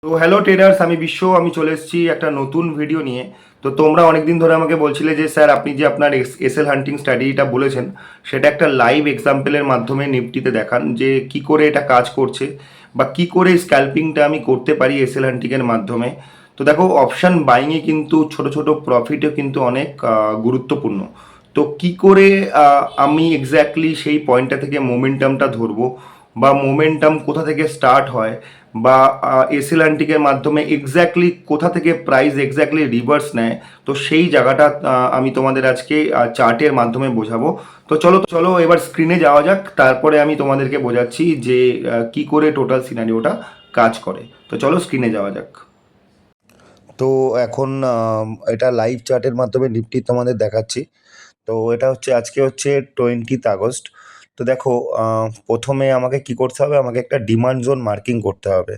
তো hello traders, আমি বিশ্ব। আমি চলে এসেছি একটা নতুন ভিডিও নিয়ে। তো তোমরা অনেকদিন ধরে আমাকে বলছিলে যে স্যার আপনি যে আপনার এসএল হান্টিং স্ট্র্যাটেজিটা বলেছেন সেটা একটা লাইভ এক্সাম্পলের মাধ্যমে নিফটিতে দেখান যে কি করে এটা কাজ করছে বা কি করে স্ক্যাল্পিংটা আমি করতে পারি এসএল হান্টিংয়ের মাধ্যমে। তো দেখো, অপশান বাইংয়ে কিন্তু ছোট ছোট প্রফিটও কিন্তু অনেক গুরুত্বপূর্ণ। তো কি করে আমি এক্স্যাক্টলি সেই পয়েন্টটা থেকে মোমেন্টামটা ধরবো বা মোমেন্টাম কোথা থেকে স্টার্ট হয় বা এসএল অ্যান্টিকের মাধ্যমে এক্স্যাক্টলি কোথা থেকে প্রাইস এক্স্যাক্টলি রিভার্স নেয়, তো সেই জায়গাটা আমি তোমাদের আজকে চার্টের মাধ্যমে বোঝাবো। তো চলো চলো এবার স্ক্রিনে যাওয়া যাক, তারপরে আমি তোমাদেরকে বোঝাচ্ছি যে কি করে টোটাল সিনারিওটা কাজ করে। তো চলো স্ক্রিনে যাওয়া যাক। তো এখন এটা লাইভ চার্টের মাধ্যমে নিফটি তোমাদের দেখাচ্ছি। তো এটা হচ্ছে আজকে হচ্ছে 20 আগস্ট। তো দেখো, প্রথমে আমাকে কি করতে হবে, আমাকে একটা ডিমান্ড জোন মার্কিং করতে হবে।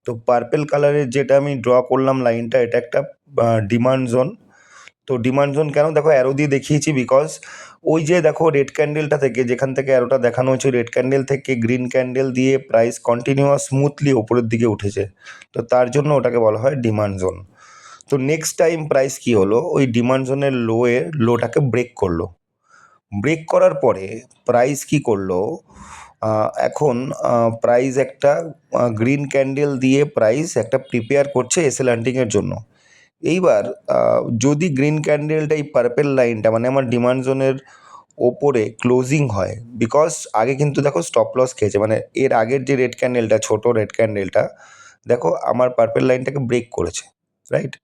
তো পার্পেল কালারের যেটা আমি ড্র করলাম লাইনটা, এটা একটা ডিমান্ড জোন। তো ডিমান্ড জোন কেন, দেখো অ্যারো দিয়ে দেখিয়েছি বিকজ ওই যে দেখো রেড ক্যান্ডেলটা থেকে, যেখান থেকে অ্যারোটা দেখানো হয়েছে, রেড ক্যান্ডেল থেকে গ্রিন ক্যান্ডেল দিয়ে প্রাইস কন্টিনিউয়াস স্মুথলি ওপরের দিকে উঠেছে। তো তার জন্য ওটাকে বলা হয় ডিমান্ড জোন। তো নেক্সট টাইম প্রাইস কি হলো, ওই ডিমান্ড জোনের লোটাকে ব্রেক করলো। ব্রেক করার পরে প্রাইস কি করলো, এখন প্রাইস একটা গ্রিন ক্যান্ডেল দিয়ে প্রাইস একটা প্রিপেয়ার করছে এসএল হান্টিংয়ের জন্য। এইবার যদি গ্রিন ক্যান্ডেলটা, এই পার্পেল লাইনটা মানে আমার ডিমান্ড জোনের ওপরে ক্লোজিং হয়, বিকজ আগে কিন্তু দেখো স্টপ লস খেয়েছে, মানে এর আগের যে রেড ক্যান্ডেলটা, ছোট রেড ক্যান্ডেলটা দেখো আমার পার্পেল লাইনটাকে ব্রেক করেছে, রাইট?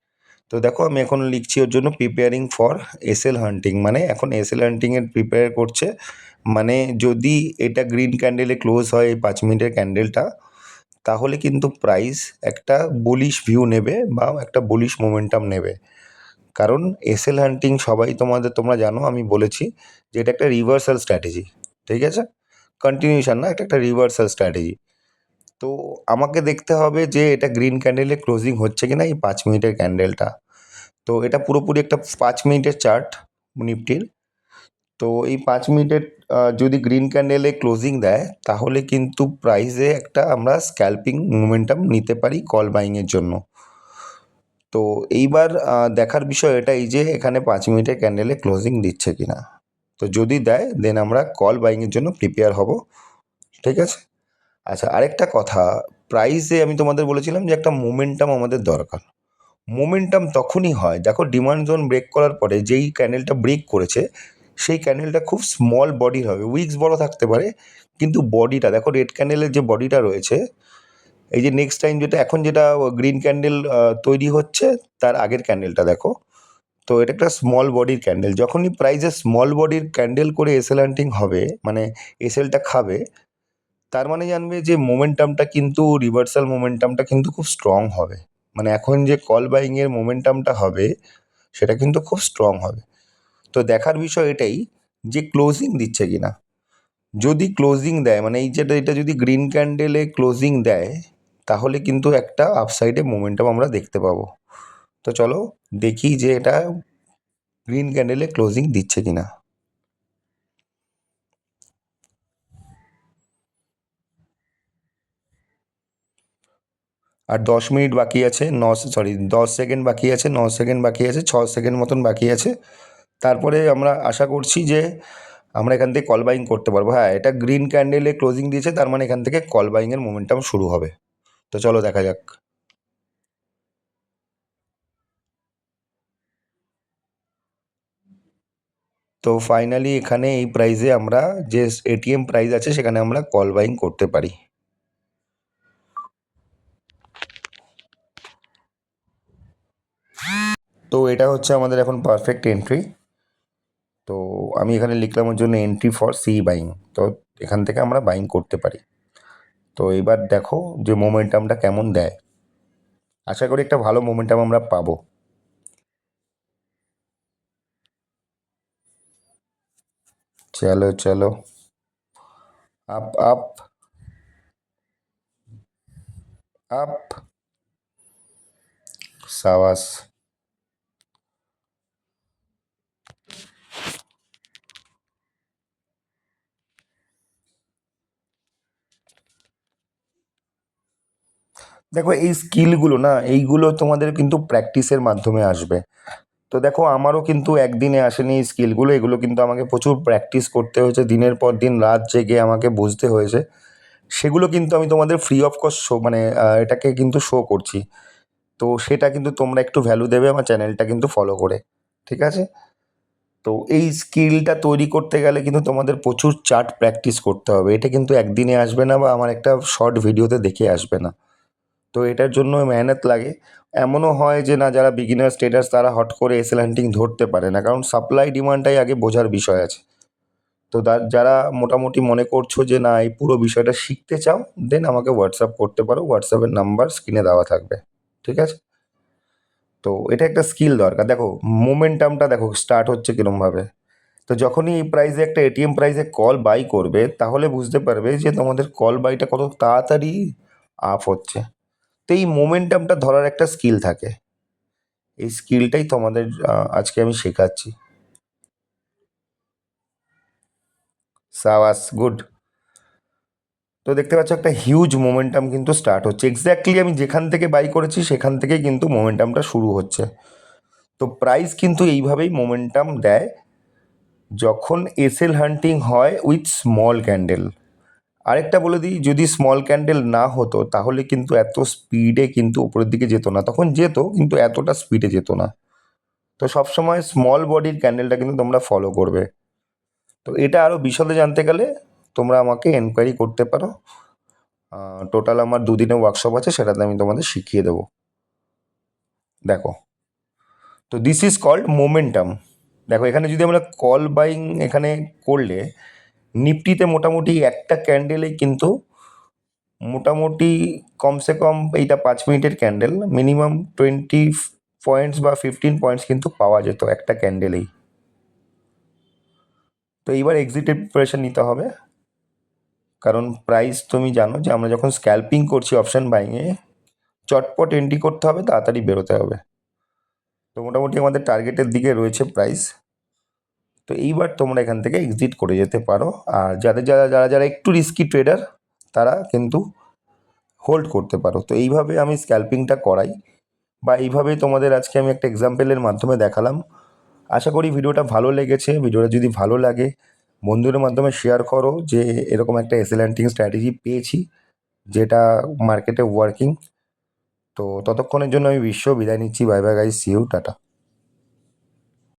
তো দেখো আমি এখন লিখছি ওর জন্য প্রিপেয়ারিং ফর এসএল হান্টিং, মানে এখন এসএল হান্টিংয়ের প্রিপেয়ার করছে। মানে যদি এটা গ্রিন ক্যান্ডেলে ক্লোজ হয়, এই 5 মিনিটের ক্যান্ডেলটা, তাহলে কিন্তু প্রাইস একটা বুলিশ ভিউ নেবে বা একটা বুলিশ মোমেন্টাম নেবে। কারণ এসএল হান্টিং সবাই তোমরা জানো, আমি বলেছি যে এটা একটা রিভার্সাল স্ট্র্যাটেজি, ঠিক আছে? কন্টিনিউশন না, এটা একটা রিভার্সাল স্ট্র্যাটেজি। তো আমাকে দেখতে হবে যে এটা গ্রিন ক্যান্ডেলে ক্লোজিং হচ্ছে কিনা, এই 5 মিনিটের ক্যান্ডেলটা। তো এটা পুরোপুরি একটা 5 মিনিটের চার্ট নিফটির। তো এই 5 মিনিটের যদি গ্রিন ক্যান্ডেলে ক্লোজিং দেয়, তাহলে কিন্তু প্রাইসে একটা আমরা স্ক্যাল্পিং মোমেন্টাম নিতে পারি কল বাইংয়ের জন্য। তো এইবার দেখার বিষয় এটাই যে এখানে 5 মিনিটের ক্যান্ডেলে ক্লোজিং দিচ্ছে কিনা। তো যদি দেয়, দেন আমরা কল বাইংয়ের জন্য প্রিপেয়ার হব, ঠিক আছে? আচ্ছা, আরেকটা কথা, প্রাইসে আমি তোমাদের বলেছিলাম যে একটা মোমেন্টাম আমাদের দরকার। মোমেন্টাম তখনই হয়, দেখো ডিমান্ড জোন ব্রেক করার পরে যেই ক্যান্ডেলটা ব্রেক করেছে, সেই ক্যান্ডেলটা খুব স্মল বডির হবে, উইক্স বড় থাকতে পারে, কিন্তু বডিটা দেখো, রেড ক্যান্ডেলের যে বডিটা রয়েছে, এই যে নেক্সট টাইম যেটা এখন যেটা গ্রিন ক্যান্ডেল তৈরি হচ্ছে, তার আগের ক্যান্ডেলটা দেখো। তো এটা একটা স্মল বডির ক্যান্ডেল, যখনই প্রাইসে স্মল বডির ক্যান্ডেল করে এসএল হান্টিং হবে, মানে এসএলটা খাবে, তার মানে জানবে যে মোমেন্টামটা কিন্তু, রিভার্সাল মোমেন্টামটা কিন্তু খুব স্ট্রং হবে। মানে এখন যে কল বাইংয়ের মোমেন্টামটা হবে, সেটা কিন্তু খুব স্ট্রং হবে। তো দেখার বিষয় এটাই যে ক্লোজিং দিচ্ছে কিনা। যদি ক্লোজিং দেয়, মানে এই যেটা, এটা যদি গ্রিন ক্যান্ডেলে ক্লোজিং দেয়, তাহলে কিন্তু একটা আপসাইডে মোমেন্টাম আমরা দেখতে পাবো। তো চলো দেখি যে এটা গ্রিন ক্যান্ডেলে ক্লোজিং দিচ্ছে কিনা। আর 10 মিনিট বাকি আছে, 10 সেকেন্ড বাকি আছে, 9 সেকেন্ড বাকি আছে, 6 সেকেন্ড মতন বাকি আছে। তারপরে আমরা আশা করছি যে আমরা এখান থেকে কল বাইং করতে পারবো। হ্যাঁ, এটা গ্রিন ক্যান্ডেলে ক্লোজিং দিয়েছে, তার মানে এখান থেকে কল বাইংয়ের মোমেন্টাম শুরু হবে। তো চলো দেখা যাক। তো ফাইনালি এখানে এই প্রাইসে আমরা, যে এটিএম প্রাইস আছে, সেখানে আমরা কল বাইং করতে পারি। তো এটা হচ্ছে আমাদের এখন পারফেক্ট এন্ট্রি। তো আমি এখানে লিখলাম ওর জন্য এন্ট্রি ফর সি বাইং। তো এখান থেকে আমরা বাইং করতে পারি। তো এবার দেখো যে মোমেন্টামটা কেমন দেয়। আশা করি একটা ভালো মোমেন্টাম আমরা পাবো। চলো চলো, আপ আপ আপ, সাবাস। দেখো এই স্কিলগুলো না, এইগুলো তোমাদের কিন্তু প্র্যাকটিসের মাধ্যমে আসবে। তো দেখো আমারও কিন্তু একদিনে আসেনি এই স্কিলগুলো, এগুলো কিন্তু আমাকে প্রচুর প্র্যাকটিস করতে হয়েছে, দিনের পর দিন রাত জেগে আমাকে বুঝতে হয়েছে। সেগুলো কিন্তু আমি তোমাদের ফ্রি অফ কস্ট শো মানে এটাকে কিন্তু শো করছি। তো সেটা কিন্তু তোমরা একটু ভ্যালু দেবে আমার চ্যানেলটা কিন্তু ফলো করে, ঠিক আছে? তো এই স্কিলটা তৈরি করতে গেলে কিন্তু তোমাদের প্রচুর চার্ট প্র্যাকটিস করতে হবে, এটা কিন্তু একদিনে আসবে না বা আমার একটা শর্ট ভিডিওতে দেখে আসবে না। তো এটার জন্য মেহনত লাগে। এমনও হয় যে না, যারা বিগিনার স্টেটাস তারা হট করে এসএল হান্টিং ধরতে পারে না, কারণ সাপ্লাই ডিমান্ডটাই আগে বোঝার বিষয় আছে। তো যারা মোটামুটি মনে করছো যে না এই পুরো বিষয়টা শিখতে চাও, দেন আমাকে হোয়াটসঅ্যাপ করতে পারো, হোয়াটসঅ্যাপের নাম্বার স্ক্রিনে দেওয়া থাকবে, ঠিক আছে? তো এটা একটা স্কিল দরকার। দেখো মোমেন্টামটা দেখো স্টার্ট হচ্ছে কিরমভাবে। তো যখনই এই প্রাইসে একটা এটিএম প্রাইসে কল বাই করবে, তাহলে বুঝতে পারবে যে তোমাদের কল বাইটা কত তাড়াতাড়ি আপ হচ্ছে। তো এই মোমেন্টামটা ধরার একটা স্কিল থাকে, এই স্কিলটাই তোমাদের আজকে আমি শেখাচ্ছি। সাবাস, গুড। তো দেখতে পাচ্ছ একটা হিউজ মোমেন্টাম কিন্তু স্টার্ট হচ্ছে, এক্স্যাক্টলি আমি যেখান থেকে বাই করেছি সেখান থেকেই কিন্তু মোমেন্টামটা শুরু হচ্ছে। তো প্রাইস কিন্তু এইভাবেই মোমেন্টাম দেয় যখন এসএল হান্টিং হয় উইথ স্মল ক্যান্ডেল। আরেকটা বলে দিই, যদি স্মল ক্যান্ডেল না হতো তাহলে কিন্তু এত স্পিডে কিন্তু উপরের দিকে যেত না, তখন যেত কিন্তু এতটা স্পিডে যেত না। তো সবসময় স্মল বডির ক্যান্ডেলটা কিন্তু তোমরা ফলো করবে। তো এটা আরও বিশদে জানতে গেলে তোমরা আমাকে এনকোয়ারি করতে পারো। টোটাল আমার দুদিনের ওয়ার্কশপ আছে, সেটাতে আমি তোমাদের শিখিয়ে দেবো। দেখো, তো দিস ইজ কল্ড মোমেন্টাম। দেখো এখানে যদি আমরা কল বাইং এখানে করলে নিফটিতে মোটামুটি একটা ক্যান্ডেলেই কিন্তু মোটামুটি কমসে কম এইটা 5 মিনিটের ক্যান্ডেল, মিনিমাম 20 পয়েন্টস বা 15 পয়েন্টস কিন্তু পাওয়া যেত একটা ক্যান্ডেলেই। তো এইবার এক্সিটের প্রিপারেশন নিতে হবে, কারণ প্রাইস তুমি জানো যে আমরা যখন স্ক্যাল্পিং করছি অপশান বাইংয়ে, চটপট এন্ট্রি করতে হবে, তাড়াতাড়ি বেরোতে হবে। তো মোটামুটি আমাদের টার্গেটের দিকে রয়েছে প্রাইস। তো এইবার তোমরা এখান থেকে এক্সিট করে যেতে পারো। আর যারা একটু রিস্কি ট্রেডার তারা কিন্তু হোল্ড করতে পারো। তো এইভাবে আমি স্ক্যাল্পিংটা করাই, বা এইভাবেই তোমাদের আজকে আমি একটা এক্সাম্পলের মাধ্যমে দেখালাম। আশা করি ভিডিওটা ভালো লেগেছে। ভিডিওটা যদি ভালো লাগে বন্ধুদের মাধ্যমে শেয়ার করো যে এরকম একটা এসএল হান্টিং স্ট্র্যাটেজি পেয়েছি যেটা মার্কেটে ওয়ার্কিং। তো ততক্ষণের জন্য আমি বিদায় নিচ্ছি। Bye bye guys, see you, tata.